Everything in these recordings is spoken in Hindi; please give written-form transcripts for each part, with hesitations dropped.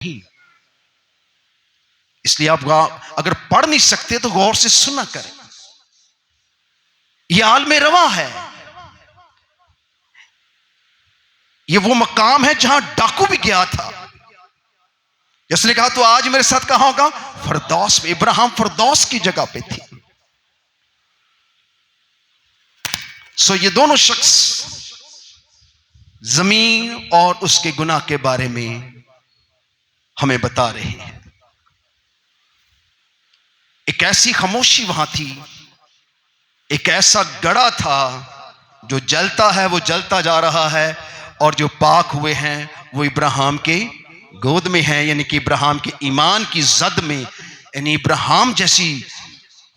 नहीं। इसलिए आप अगर पढ़ नहीं सकते तो गौर से सुना करें। यह आलमे रवा है, यह वो मकाम है जहां डाकू भी गया था। जिसने कहा तो आज मेरे साथ कहां होगा? फरदौस में। इब्राहिम फरदौस की जगह पे थी। सो ये दोनों शख्स जमीन और उसके गुनाह के बारे में हमें बता रहे हैं। एक ऐसी खामोशी वहां थी, एक ऐसा गड़ा था जो जलता है, वो जलता जा रहा है, और जो पाक हुए हैं वो इब्राहिम के गोद में हैं, यानी कि इब्राहिम के ईमान की जद में। यानी इब्राहिम जैसी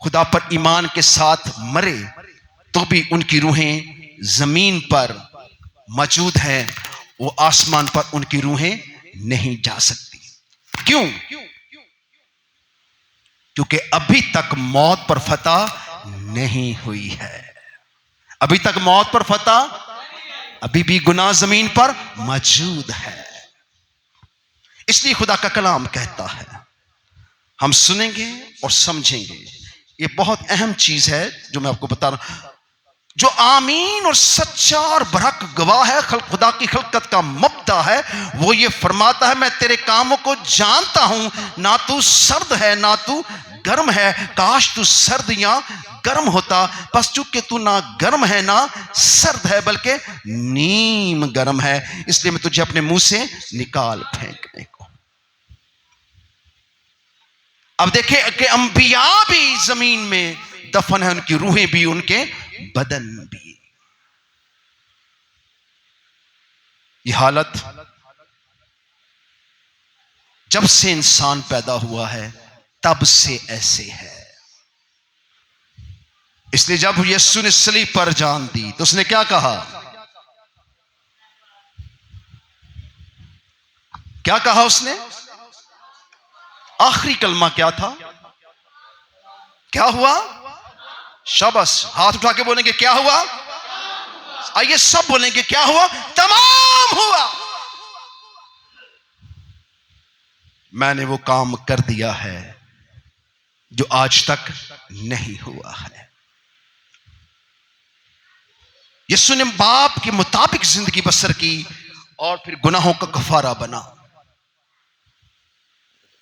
खुदा पर ईमान के साथ मरे तो भी उनकी रूहें जमीन पर मौजूद हैं, वो आसमान पर उनकी रूहें नहीं जा सकती। क्यों? क्योंकि अभी तक मौत पर फतह नहीं हुई है। अभी तक मौत पर फतह, अभी भी गुनाह जमीन पर मौजूद है। इसलिए खुदा का कलाम कहता है, हम सुनेंगे और समझेंगे। ये बहुत अहम चीज है जो मैं आपको बता रहा हूं। जो आमीन और सच्चा और बरहक गवाह है, खुदा की खलकत का मब्दा है, वो ये फरमाता है, मैं तेरे कामों को जानता हूं, ना तू सर्द है ना तू गर्म है। काश तू सर्द या गर्म होता, बस चूंकि तू ना गर्म है ना सर्द है, बल्कि नीम गर्म है, इसलिए मैं तुझे अपने मुंह से निकाल फेंकने को। अब देखे कि अंबिया भी जमीन में दफन है, उनकी रूहें भी, उनके बदन भी। यह हालत जब से इंसान पैदा हुआ है तब से ऐसे है। इसलिए जब यीशु ने सलीब पर जान दी तो उसने क्या कहा? क्या कहा उसने? आखिरी कलमा क्या था? क्या हुआ? शाबाश, हाथ उठा के बोलेंगे क्या हुआ? आइए सब बोलेंगे क्या हुआ? तमाम हुआ। मैंने वो काम कर दिया है जो आज तक नहीं हुआ है। यीशु ने बाप के मुताबिक जिंदगी बसर की और फिर गुनाहों का कफारा बना।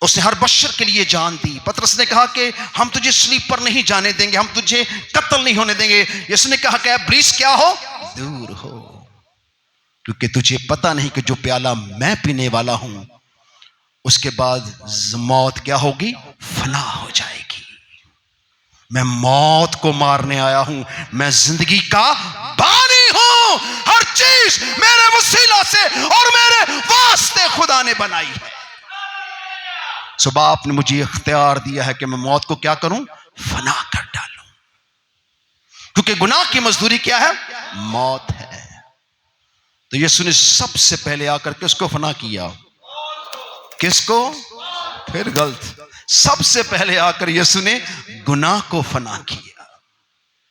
उसने हर बशर के लिए जान दी। पतरस ने कहा कि हम तुझे सलीब पर नहीं जाने देंगे, हम तुझे कत्ल नहीं होने देंगे। यीशु ने कहा कि इब्लीस क्या हो? दूर हो, क्योंकि तुझे पता नहीं कि जो प्याला मैं पीने वाला हूं उसके बाद मौत क्या होगी? फना हो जाएगी। मैं मौत को मारने आया हूं, मैं जिंदगी का बानी हूं। हर चीज मेरे वसीला से और मेरे वास्ते खुदा ने बनाई है। सो बाप ने मुझे इख्तियार दिया है कि मैं मौत को क्या करूं? फना कर डालूं, क्योंकि गुनाह की मजदूरी क्या है? मौत है। तो यीशु ने सबसे पहले आकर के उसको फना किया। किसको? फिर गलत। सबसे पहले आकर यीशु ने गुनाह को फना किया।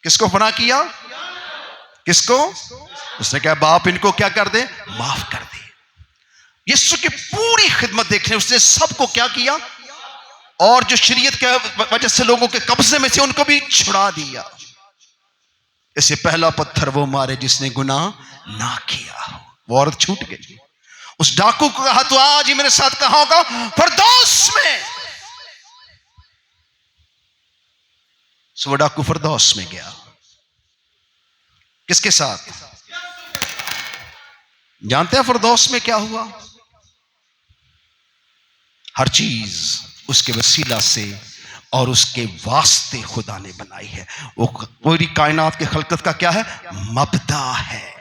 किसको फना किया? किसको? उसने कहा बाप इनको क्या कर दे? माफ कर दे। यीशु की पूरी खिदमत देखने उसने सबको क्या किया? और जो शरीयत के वजह से लोगों के कब्जे में थे उनको भी छुड़ा दिया। इसे पहला पत्थर वो मारे जिसने गुनाह ना किया हो। वो औरत छूट गई। उस डाकू को कहा तू आज ही मेरे साथ कहां होगा? फरदौस में। सो वो डाकू फरदौस में गया। किसके साथ? जानते हैं फरदौस में क्या हुआ? हर चीज उसके वसीला से और उसके वास्ते खुदा ने बनाई है। वो पूरी कायनात के खलकत का क्या है? मबदा है।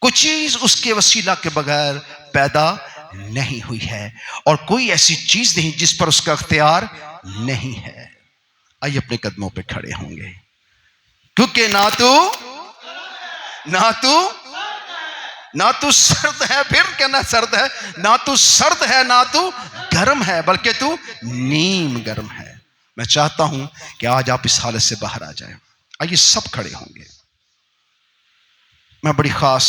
कुछ चीज उसके वसीला के बगैर पैदा नहीं हुई है, और कोई ऐसी चीज नहीं जिस पर उसका इख्तियार नहीं है। आइए अपने कदमों पे खड़े होंगे, क्योंकि ना तू सर्द है, फिर कहना सर्द है, ना तू सर्द है ना तू गर्म है, बल्कि तू नीम गर्म है। मैं चाहता हूं कि आज आप इस हालत से बाहर आ जाएं। आइए सब खड़े होंगे। मैं बड़ी खास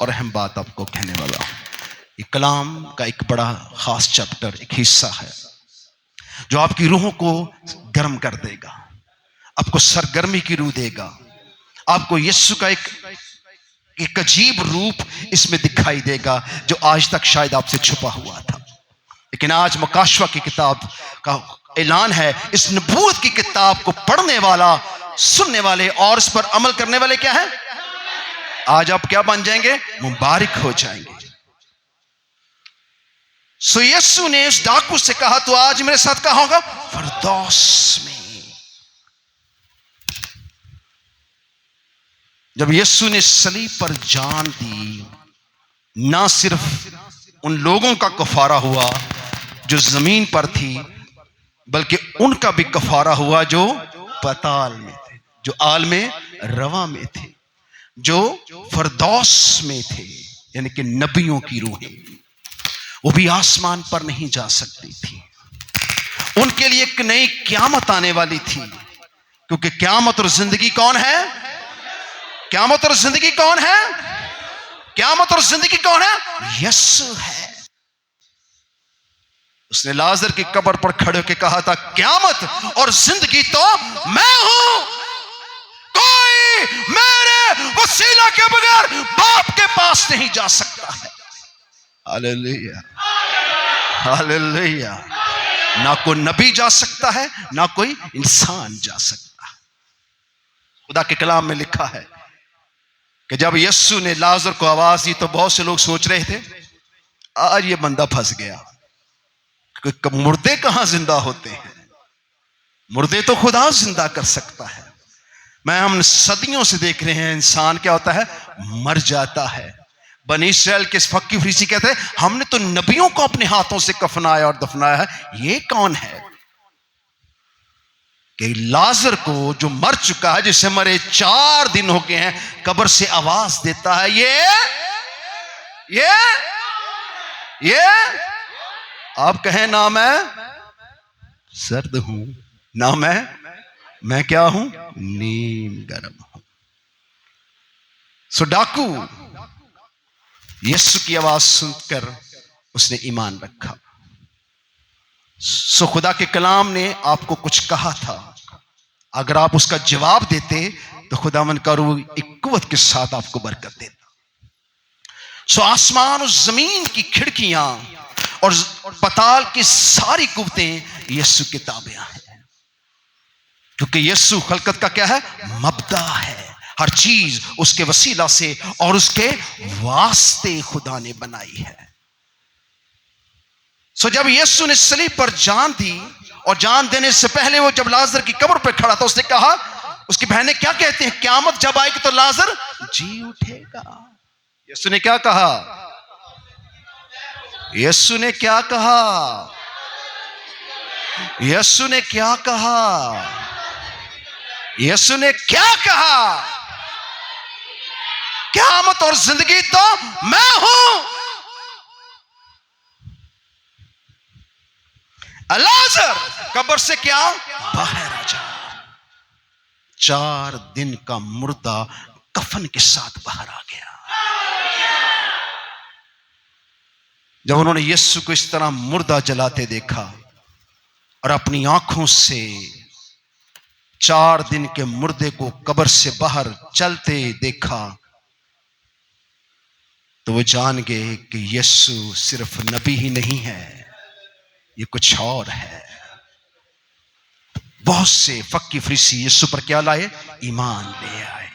और अहम बात आपको कहने वाला हूं। ये कलाम का एक बड़ा खास चैप्टर, एक हिस्सा है जो आपकी रूहों को गर्म कर देगा, आपको सरगर्मी की रूह देगा, आपको यीशु का एक अजीब रूप इसमें दिखाई देगा जो आज तक शायद आपसे छुपा हुआ था। लेकिन आज मकाशवा की किताब का ऐलान है, इस नबूवत की किताब को पढ़ने वाला, सुनने वाले और इस पर अमल करने वाले क्या है? आज आप क्या बन जाएंगे? मुबारक हो जाएंगे। सो यीशु ने उस डाकू से कहा, तो आज मेरे साथ कहाँ होगा? फिरदौस में। जब यीशु ने सलीब पर जान दी, ना सिर्फ उन लोगों का कफारा हुआ जो जमीन पर थी, बल्कि उनका भी कफारा हुआ जो पताल में थे, जो आलमे रवा में थे, जो फिरदौस में थे, यानी कि नबियों की रूहें। वो भी आसमान पर नहीं जा सकती थी। उनके लिए एक नई क़यामत आने वाली थी, क्योंकि क़यामत और जिंदगी कौन है? क़यामत और जिंदगी कौन है? क़यामत और जिंदगी कौन है? यीशु है। उसने लाजर की कब्र पर खड़े होकर कहा था, क़यामत और जिंदगी तो मैं हूं, कोई मेरे वसीला के बगैर बाप के पास नहीं जा सकता है। Hallelujah, hallelujah. ना कोई नबी जा सकता है, ना कोई इंसान जा सकता है। खुदा के कलाम में लिखा है कि जब यीशु ने लाजर को आवाज दी तो बहुत से लोग सोच रहे थे, आज ये बंदा फंस गया, क्योंकि मुर्दे कहां जिंदा होते हैं? मुर्दे तो खुदा जिंदा कर सकता है। हम सदियों से देख रहे हैं, इंसान क्या होता है? मर जाता है। बनी इस्राएल के फक्की फरीसी कहते हैं, हमने तो नबियों को अपने हाथों से कफनाया और दफनाया है। ये कौन है कि लाजर को, जो मर चुका है, जिसे मरे 4 दिन हो गए हैं, कब्र से आवाज देता है, ये आप कहें, ना मैं सर्द हूं, ना मैं क्या हूं? नीम गर्म हूं। सो डाकू यीशु की आवाज सुनकर उसने ईमान रखा। सो खुदा के कलाम ने आपको कुछ कहा था, अगर आप उसका जवाब देते तो खुदावन का रूह एक कुव्वत के साथ आपको बरकत देता। सो आसमान और जमीन की खिड़कियां और पताल की सारी कुव्वतें यीशु के ताबे हैं, क्योंकि यीशु खलकत का क्या है? मबदा है। हर चीज उसके वसीला से और उसके वास्ते खुदा ने बनाई है। सो जब यीशु ने सलीब पर जान दी, और जान देने से पहले वो जब लाजर की कब्र पर खड़ा था, उसने कहा, उसकी बहनें क्या कहती हैं? क़यामत जब आएगी तो लाजर जी उठेगा। यीशु ने क्या कहा? यीशु ने क्या कहा? यीशु ने क्या कहा? यीशु ने क्या कहा? क़यामत और जिंदगी तो मैं हूं। लाजर कब्र से क्या बाहर आ जा। 4 दिन का मुर्दा कफन के साथ बाहर आ गया। जब उन्होंने यीशु को इस तरह मुर्दा जलाते देखा और अपनी आंखों से 4 दिन के मुर्दे को कब्र से बाहर चलते देखा, तो वो जान गए कि यीशु सिर्फ नबी ही नहीं है, ये कुछ और है। बहुत से फक्की फरीसी यीशु पर क्या लाए? ईमान ले आए।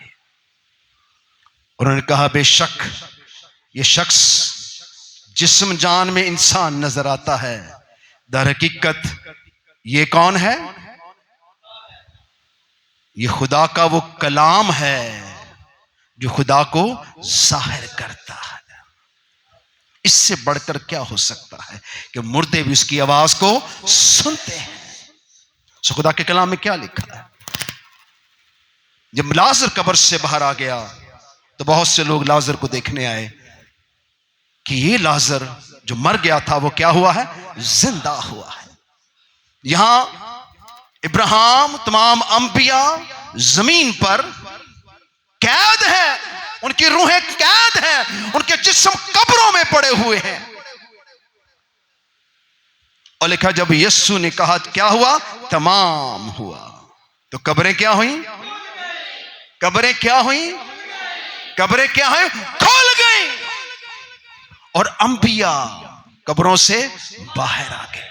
उन्होंने कहा, बेशक ये शख्स जिस्म जान में इंसान नजर आता है, दर हकीकत ये कौन है? ये खुदा का वो कलाम है जो खुदा को जाहिर करता है। इससे बढ़कर क्या हो सकता है कि मुर्दे भी उसकी आवाज को सुनते हैं। सो खुदा के कलाम में क्या लिखा है? जब लाजर कब्र से बाहर आ गया तो बहुत से लोग लाजर को देखने आए कि ये लाजर जो मर गया था वो क्या हुआ है? जिंदा हुआ है। यहां इब्राहिम, तमाम अंबिया जमीन पर कैद है, उनकी रूहें कैद हैं, उनके जिस्म कब्रों में पड़े हुए हैं। और लिखा जब यीशु ने कहा क्या हुआ, तमाम हुआ, तो कब्रें क्या हुई, कब्रें क्या हुई, कब्रें क्या है, खोल गई और अंबिया कब्रों से बाहर आ गए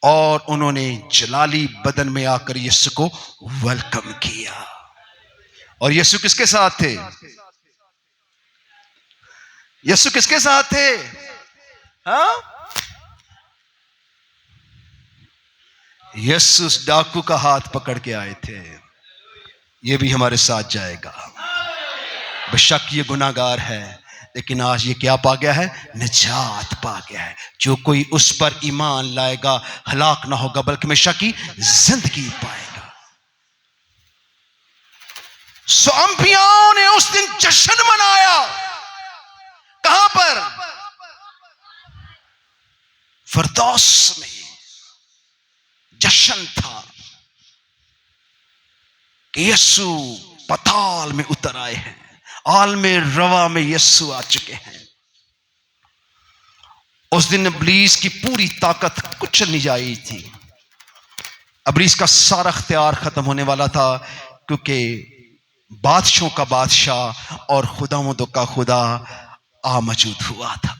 और उन्होंने जलाली बदन में आकर यीशु को वेलकम किया। और यीशु किसके साथ थे, यीशु किसके साथ थे, हाँ, यीशु डाकू का हाथ पकड़ के आए थे। ये भी हमारे साथ जाएगा। बेशक ये गुनाहगार है, लेकिन आज ये क्या पा गया है, निजात पा गया है। जो कोई उस पर ईमान लाएगा हलाक ना होगा बल्कि हमेशा की जिंदगी पाएगा। सो अंबियाओं ने उस दिन जश्न मनाया। कहां पर, फिरदौस में जश्न था कि यीशु पताल में उतर आए हैं, आलम रवा में यीशु आ चुके हैं। उस दिन इब्लीस की पूरी ताकत कुछ नहीं जाई थी। इब्लीस का सारा इख्तियार खत्म होने वाला था, क्योंकि बादशाहों का बादशाह और खुदावंदों का खुदा आ मौजूद हुआ था।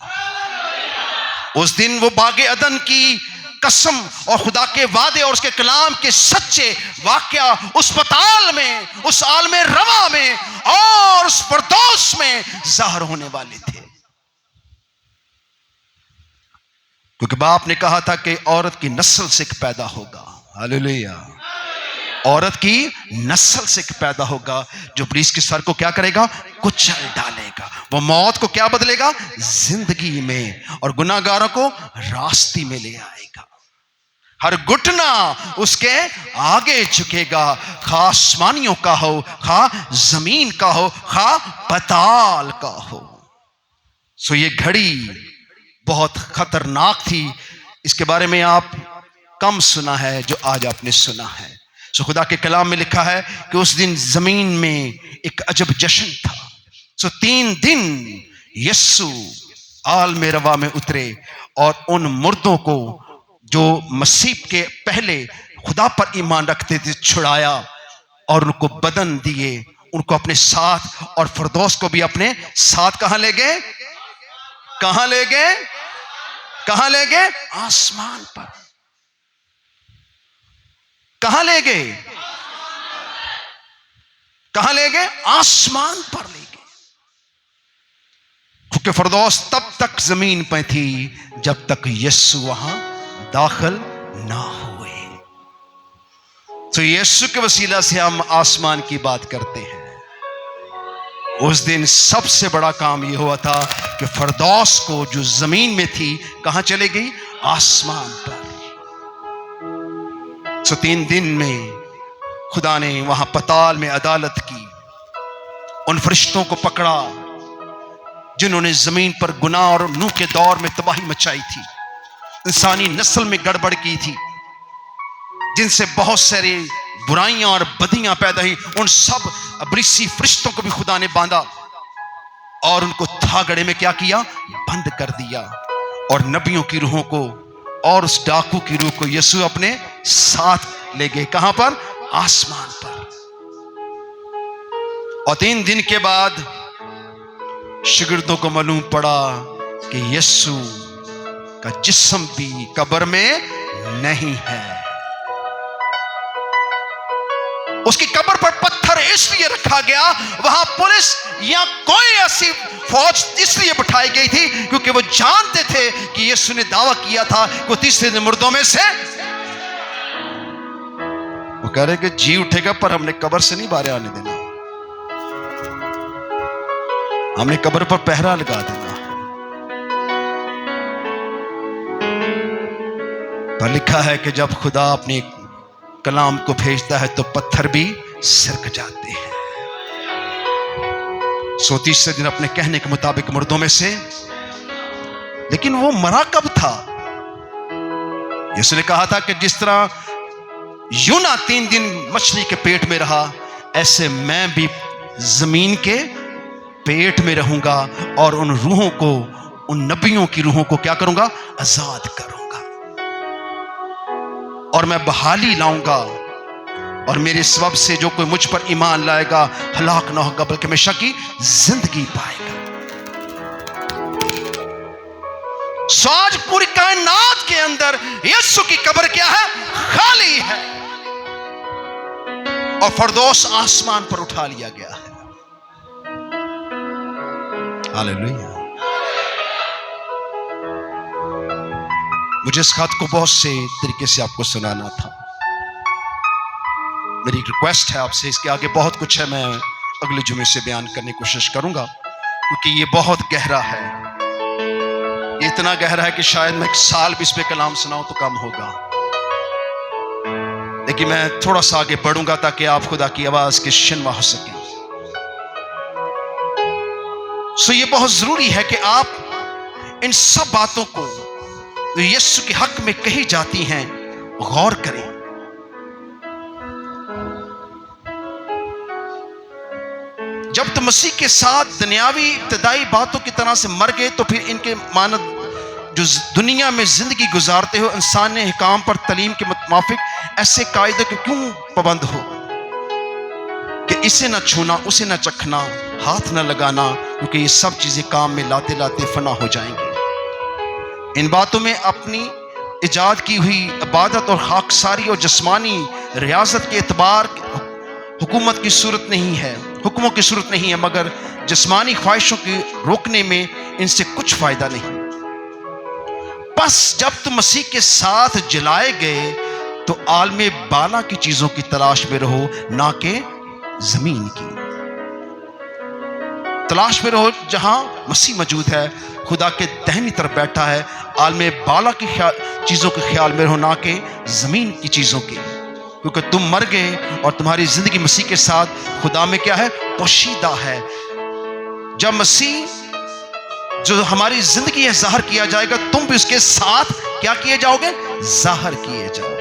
उस दिन वो बागे अदन की कसम और खुदा के वादे और उसके कलाम के सच्चे वाकया उस पताल में, उस आलम रवा में और उस फिरदौस में जाहिर होने वाले थे। क्योंकि बाप ने कहा था कि औरत की नस्ल से एक पैदा होगा, हालेलुया, औरत की नस्ल से एक पैदा होगा जो इब्लीस के सर को क्या करेगा, कुचल डालेगा। वो मौत को क्या बदलेगा, जिंदगी में, और गुनाहगारों को रास्ते में ले आएगा। हर घुटना उसके आगे झुकेगा, खा आसमानियों का हो, खा जमीन का हो, खा पताल का हो। सो ये घड़ी बहुत खतरनाक थी। इसके बारे में आप कम सुना है जो आज आपने सुना है। सो खुदा के कलाम में लिखा है कि उस दिन जमीन में एक अजब जश्न था। सो 3 दिन यीशु आलम रवा में उतरे और उन मुर्दों को जो मसीह के पहले खुदा पर ईमान रखते थे छुड़ाया और उनको बदन दिए, उनको अपने साथ, और फिरदौस को भी अपने साथ कहां ले गए, कहां ले गए, कहां ले गए, आसमान पर। कहां ले गए, कहां ले गए, आसमान पर ले गए। क्योंकि फिरदौस तब तक जमीन पर थी जब तक यीशु वहां दाखिल ना हुए। तो यीशु के वसीला से हम आसमान की बात करते हैं। उस दिन सबसे बड़ा काम यह हुआ था कि फिरदौस को जो जमीन में थी कहां चले गई, आसमान पर। सो 3 दिन में खुदा ने वहां पताल में अदालत की। उन फरिश्तों को पकड़ा जिन्होंने जमीन पर गुनाह और नूह के दौर में तबाही मचाई थी, इंसानी नस्ल में गड़बड़ की थी, जिनसे बहुत सारी बुराइयां और बदियां पैदा हुई। उन सब अब्रिसी फरिश्तों को भी खुदा ने बांधा और उनको थागड़े में क्या किया, बंद कर दिया। और नबियों की रूहों को और उस डाकू की रूह को यीशु अपने साथ ले गए। कहां पर, आसमान पर। और 3 दिन के बाद शागिर्दों को मालूम पड़ा कि यीशु का जिस्म भी कब्र में नहीं है। उसकी कब्र पर पत्थर इसलिए रखा गया, वहां पुलिस या कोई ऐसी फौज इसलिए बिठाई गई थी क्योंकि वो जानते थे कि यीशु ने दावा किया था कि वो 3 दिन मुर्दों में से, वो कह रहे कि जी उठेगा, पर हमने कब्र से नहीं बाहर आने देना, हमने कब्र पर पहरा लगा देना। पर लिखा है कि जब खुदा अपने कलाम को भेजता है तो पत्थर भी सिरक जाते हैं। सो 30 दिन अपने कहने के मुताबिक मुर्दों में से, लेकिन वो मरा कब था? यीशु ने कहा था कि जिस तरह यूना 3 दिन मछली के पेट में रहा, ऐसे मैं भी जमीन के पेट में रहूंगा और उन रूहों को, उन नबियों की रूहों को क्या करूंगा, आजाद करूंगा। और मैं बहाली लाऊंगा, और मेरे सबब से जो कोई मुझ पर ईमान लाएगा हलाक ना होगा बल्कि हमेशा की जिंदगी पाएगा। सो आज पूरी कायनात के अंदर यीशु की कब्र क्या है? खाली है, और फरदौस आसमान पर उठा लिया गया है। हालेलुया। मुझे इस खत को बहुत से तरीके से आपको सुनाना था। मेरी एक रिक्वेस्ट है आपसे, इसके आगे बहुत कुछ है, मैं अगले जुमे से बयान करने की कोशिश करूंगा, क्योंकि ये बहुत गहरा है। ये इतना गहरा है कि शायद मैं एक साल भी इस पे कलाम सुनाऊं तो कम होगा, लेकिन मैं थोड़ा सा आगे बढ़ूंगा ताकि आप खुदा की आवाज के शिनवा हो सके। सो ये बहुत जरूरी है कि आप इन सब बातों को जो यीशु के हक में कही जाती हैं गौर करें। जब तो मसीह के साथ दुनियावी इब्तदाई बातों की तरह से मर गए, तो फिर इनके मानद जो दुनिया में जिंदगी गुजारते हो इंसान ने हिकाम पर तालीम के मुताबिक ऐसे कायदों के क्यों पाबंद हो कि इसे न छूना, उसे न चखना, हाथ न लगाना, क्योंकि ये सब चीजें काम में लाते लाते फना हो जाएंगी। इन बातों में अपनी इजाद की हुई इबादत और खाकसारी और जिस्मानी रियासत के एतबार हुकूमत की सूरत नहीं है, हुक्मों की सूरत नहीं है, मगर जिस्मानी ख्वाहिशों की रोकने में इनसे कुछ फायदा नहीं। बस जब तुम मसीह के साथ जलाए गए तो आलमे बाला की चीजों की तलाश में रहो, ना कि जमीन की। तलाश में रहो जहां मसीह मौजूद है, खुदा के दाहिनी तरफ बैठा है। आलमे बाला की चीजों के ख्याल में रहो, ना कि जमीन की चीजों के, क्योंकि तुम मर गए और तुम्हारी जिंदगी मसीह के साथ खुदा में क्या है? पोशीदा है। जब मसीह जो हमारी जिंदगी है जाहिर किया जाएगा, तुम भी उसके साथ क्या किए जाओगे? जाहिर किए जाओगे।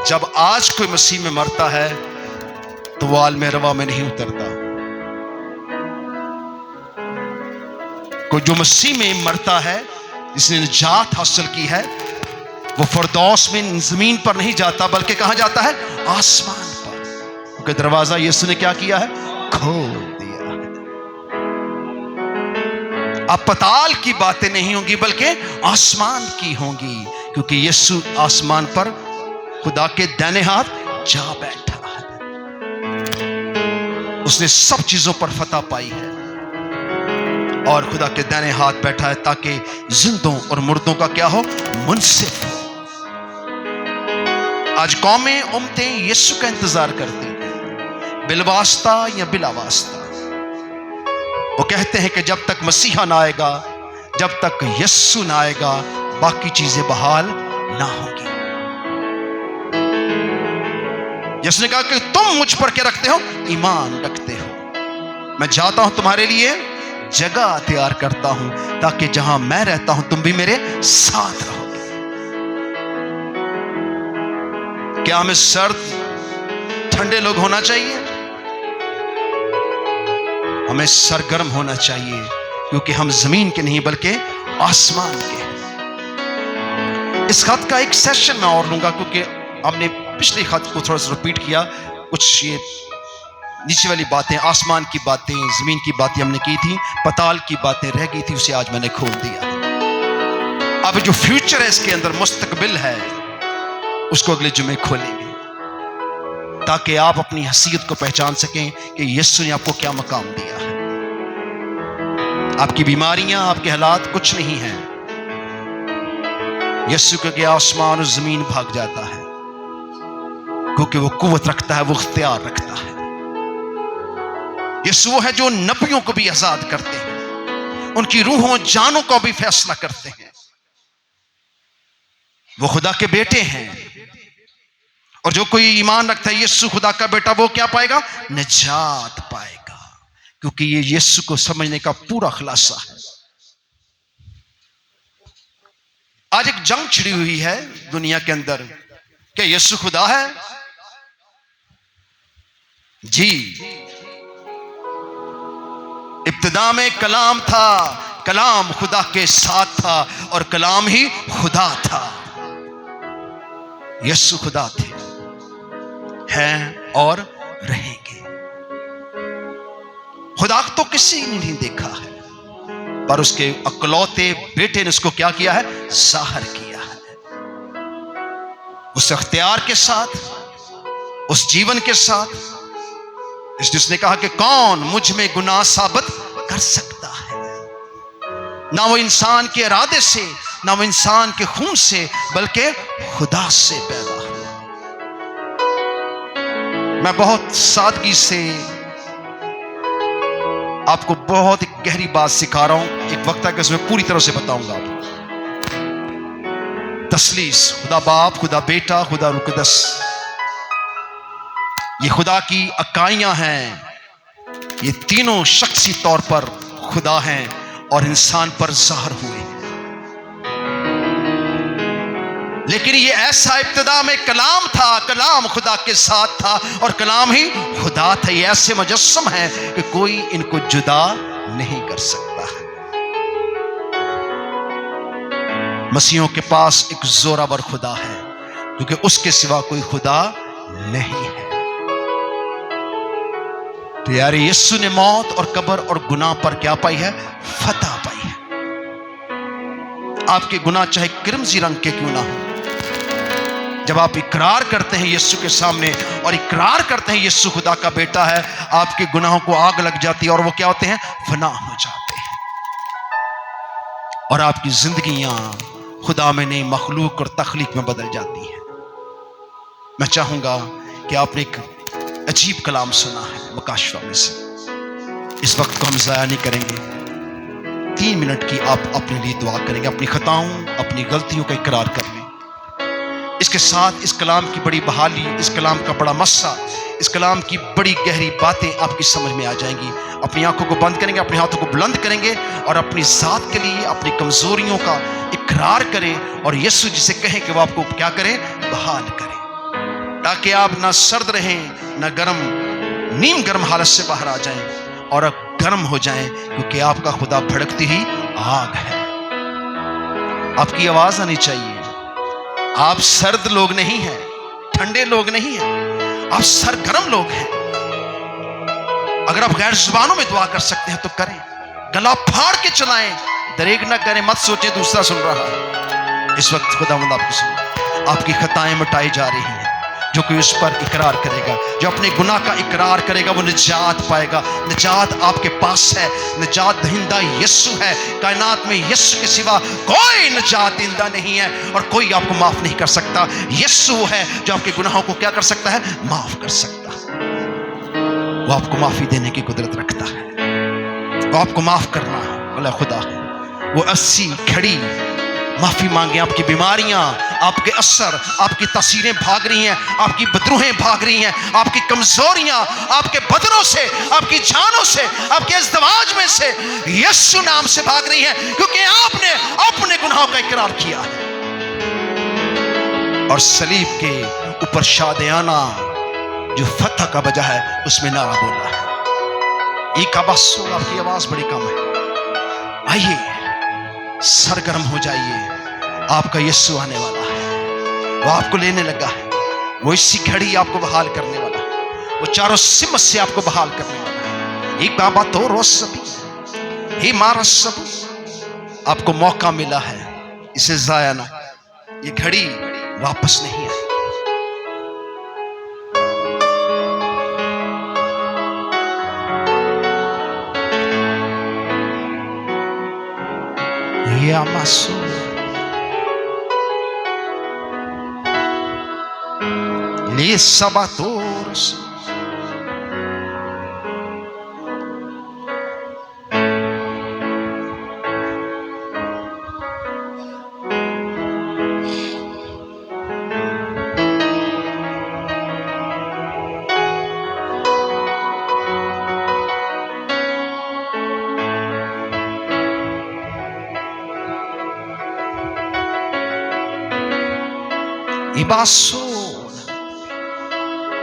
जब आज कोई मसीह में मरता है तो वो आलमे रवा में नहीं उतरता। कोई जो मसीह में मरता है, जिसने निजात हासिल की है, वो फरदौस में जमीन पर नहीं जाता, बल्कि कहां जाता है? आसमान पर, क्योंकि दरवाजा यीशु ने क्या किया है? खोल दिया है। अब पताल की बातें नहीं होंगी बल्कि आसमान की होंगी, क्योंकि यीशु आसमान पर खुदा के दाहिने हाथ जा बैठा है। उसने सब चीजों पर फतह पाई है और खुदा के दाहिने हाथ बैठा है ताकि जिंदों और मुर्दों का क्या हो? मुंसिफ हो। आज कौमें उम्मतें यीशु का इंतजार करती हैं, बिलवास्ता या बिलावास्ता। वो कहते हैं कि जब तक मसीहा ना आएगा, जब तक यीशु ना आएगा, बाकी चीजें बहाल ना होंगी। यीशु ने कहा कि तुम मुझ पर क्या रखते हो? ईमान रखते हो। मैं जाता हूं तुम्हारे लिए जगह तैयार करता हूं, ताकि जहां मैं रहता हूं तुम भी मेरे साथ रहोगे। क्या हमें सर्द ठंडे लोग होना चाहिए? हमें सरगर्म होना चाहिए, क्योंकि हम जमीन के नहीं बल्कि आसमान के हैं। इस खत का एक सेशन मैं और लूंगा, क्योंकि हमने पिछले खत को थोड़ा सा रिपीट किया। कुछ ये नीचे वाली बातें, आसमान की बातें, जमीन की बातें हमने की थी, पताल की बातें रह गई थी, उसे आज मैंने खोल दिया। अब जो फ्यूचर है इसके अंदर, मुस्तकबिल है, उसको अगले जुमे खोलेंगे, ताकि आप अपनी हैसियत को पहचान सकें कि यीशु ने आपको क्या मकाम दिया है। आपकी बीमारियां, आपके हालात कुछ नहीं है। यीशु के आसमान और जमीन भाग जाता है, क्योंकि वो कुव्वत रखता है, वो इख्तियार रखता है। यीशु वो है जो नबियों को भी आजाद करते हैं, उनकी रूहों जानों को भी फैसला करते हैं। वो खुदा के बेटे हैं, और जो कोई ईमान रखता है यीशु खुदा का बेटा, वो क्या पाएगा? निजात पाएगा, क्योंकि ये यीशु को समझने का पूरा खुलासा है। आज एक जंग छिड़ी हुई है दुनिया के अंदर, क्या यीशु खुदा है? जी, इब्तिदा में कलाम था, कलाम खुदा के साथ था और कलाम ही खुदा था। यीशु खुदा थे, हैं और रहेंगे। खुदा को तो किसी ने नहीं देखा है, पर उसके अकलौते बेटे ने उसको क्या किया है? जाहिर किया है। उस अख्तियार के साथ, उस जीवन के साथ, जिसने कहा कि कौन मुझ में गुनाह साबित कर सकता है। ना वो इंसान के इरादे से, ना वो इंसान के खून से, बल्कि खुदा से पैदा हुआ। मैं बहुत सादगी से आपको बहुत एक गहरी बात सिखा रहा हूं। एक वक्त है कि उसमें पूरी तरह से बताऊंगा आपको। तस्लीस, खुदा बाप, खुदा बेटा, खुदा रूह कुद्दस, ये खुदा की अकाइयां हैं। ये तीनों शख्सी तौर पर खुदा हैं और इंसान पर ज़ाहिर हुए हैं। लेकिन ये ऐसा इब्तिदा में कलाम था, कलाम खुदा के साथ था और कलाम ही खुदा था। ये ऐसे मुजस्सम है कि कोई इनको जुदा नहीं कर सकता है। मसीहों के पास एक जोरावर खुदा है, क्योंकि उसके सिवा कोई खुदा नहीं है। तो यार, यीशु ने मौत और कब्र और गुनाह पर क्या पाई है? फतह पाई है। आपके गुनाह चाहे क्रिमजी रंग के क्यों ना हो, जब आप इकरार करते हैं यीशु के सामने और इकरार करते हैं यीशु खुदा का बेटा है, आपके गुनाहों को आग लग जाती है और वो क्या होते हैं? फना हो जाते हैं। और आपकी जिंदगियां खुदा में नहीं, मखलूक और तख्लीक में बदल जाती है। मैं चाहूंगा कि आपने एक अजीब कलाम सुना है मकाशवा में से। इस वक्त को हम ज़ाया नहीं करेंगे। 3 मिनट की आप अपने लिए दुआ करेंगे, अपनी खताओं, अपनी गलतियों का इकरार कर लें। इसके साथ इस कलाम की बड़ी बहाली, इस कलाम का बड़ा मस्सा, इस कलाम की बड़ी गहरी बातें आपकी समझ में आ जाएंगी। अपनी आंखों को बंद करेंगे, अपने हाथों को बुलंद करेंगे और अपनी ज़ात के लिए अपनी कमजोरियों का इकरार करें और यीशु जिसे कहें कि वो आपको क्या करें? बहाल करें, ताकि आप ना सर्द रहें ना गर्म, नीम गर्म हालत से बाहर आ जाएं और गर्म हो जाएं, क्योंकि आपका खुदा भड़कती ही आग है। आपकी आवाज आनी चाहिए। आप सर्द लोग नहीं हैं, ठंडे लोग नहीं हैं, आप सरगर्म लोग हैं। अगर आप गैर जुबानों में दुआ कर सकते हैं तो करें। गला फाड़ के चलाएं, दरेक ना करें, मत सोचे दूसरा सुन रहा है। इस वक्त खुदावंद आपकी सुन, आपकी खताएं मिटाई जा रही हैं। जो कोई उस पर इकरार करेगा, जो अपने गुनाह का इकरार करेगा, वो निजात पाएगा। निजात आपके पास है। निजात दहिंदा यीशु है। कायनात में यीशु के सिवा कोई निजात दहिंदा नहीं है और कोई आपको माफ नहीं कर सकता। यीशु है जो आपके गुनाहों को क्या कर सकता है? माफ कर सकता है। वो आपको माफी देने की कुदरत रखता है। वो आपको माफ करना वाला खुदा है। वो 80 घड़ी माफी मांगे। आपकी बीमारियां, आपके असर, आपकी तस्वीरें भाग रही हैं, आपकी बदरूहें भाग रही हैं, आपकी कमजोरियां आपके बदनों से, आपकी जानों से, आपके इज़्दिवाज में से यीशु नाम से भाग रही हैं, क्योंकि आपने अपने गुनाहों का इकरार किया है और सलीब के ऊपर शादियाना जो फतह का वजह है उसमें नारा बोला है। एक आवाज़, आपकी आवाज बड़ी कम है। आइए सरगर्म हो जाइए, आपका यीशु आने वाला है। वो आपको लेने लगा है। वो इसी घड़ी आपको बहाल करने वाला है। वो चारों सिमत से आपको बहाल करने वाला है। एक बाबा तो रोज सभी ही मारा सब, आपको मौका मिला है, इसे जाया ना। ये घड़ी वापस नहीं आएगी। ये amasso les sabatores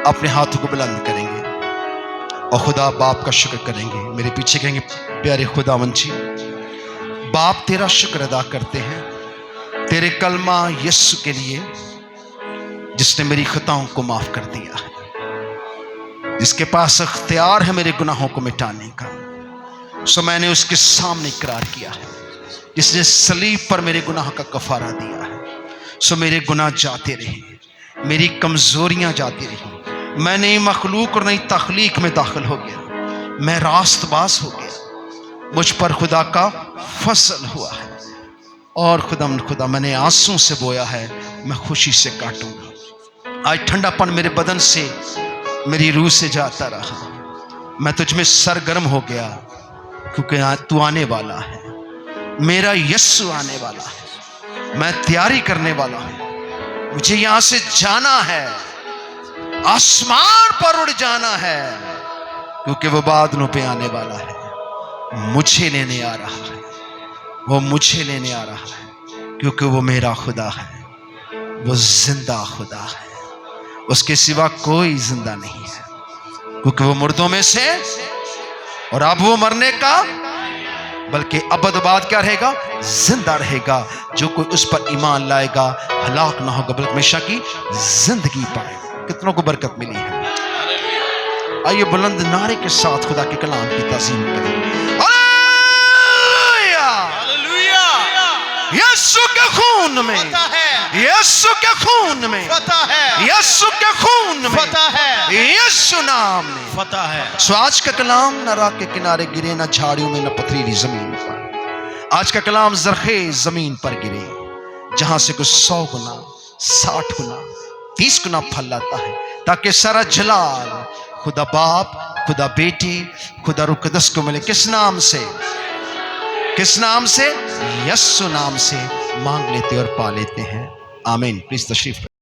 अपने हाथों को बुलंद करेंगे और खुदा बाप का शुक्र करेंगे। मेरे पीछे कहेंगे, प्यारे खुदावंद जी, बाप तेरा शुक्र अदा करते हैं तेरे कलमा यीशु के लिए, जिसने मेरी खताओं को माफ कर दिया है, जिसके पास अख्तियार है मेरे गुनाहों को मिटाने का। सो मैंने उसके सामने इकरार किया है, जिसने सलीब पर मेरे गुनाह का कफारा दिया है। सो मेरे गुनाह जाते रहे, मेरी कमजोरियां जाती रही, मैं नई मखलूक और नई तख्लीक में दाखिल हो गया, मैं रास्तबाज हो गया, मुझ पर खुदा का फसल हुआ है। और खुदा मैंने आंसू से बोया है, मैं खुशी से काटूंगा। आज ठंडापन मेरे बदन से, मेरी रूह से जाता रहा। मैं तुझ में सरगर्म हो गया, क्योंकि तू आने वाला है, मेरा यीशु आने वाला है। मैं तैयारी करने वाला हूं, मुझे यहां से जाना है, आसमान पर उड़ जाना है, क्योंकि वो बादलों पे आने वाला है। मुझे लेने आ रहा है, वो मुझे लेने आ रहा है, क्योंकि वो मेरा खुदा है, वो जिंदा खुदा है, उसके सिवा कोई जिंदा नहीं है, क्योंकि वो मुर्दों में से, और अब वो मरने का बल्कि अबद बाद क्या रहेगा, जिंदा रहेगा। जो कोई उस पर ईमान लाएगा हलाक ना होगा, बल्कि हमेशा की जिंदगी पाएगा। कितनों को बरकत मिली है। आइए बुलंद नारे के साथ खुदा के कलाम की ताज़ीम करें। यीशु के खून में, यीशु के खून में, यीशु के खून में, यीशु नाम में फतह है। सो आज का कलाम न राह के किनारे गिरे, न झाड़ियों में, न पथरीली जमीन पर। आज का कलाम जरखेज जमीन पर गिरे, जहां से कुछ 100 गुना, 60 गुना, 30 गुना फल लाता है, ताकि सारा जलाल खुदा बाप, खुदा बेटी, खुदा रूह कुद्दूस को मिले। किस नाम से? किस नाम से? यीशु नाम से मांग लेते और पा लेते हैं। आमीन। प्लीज तशरीफ।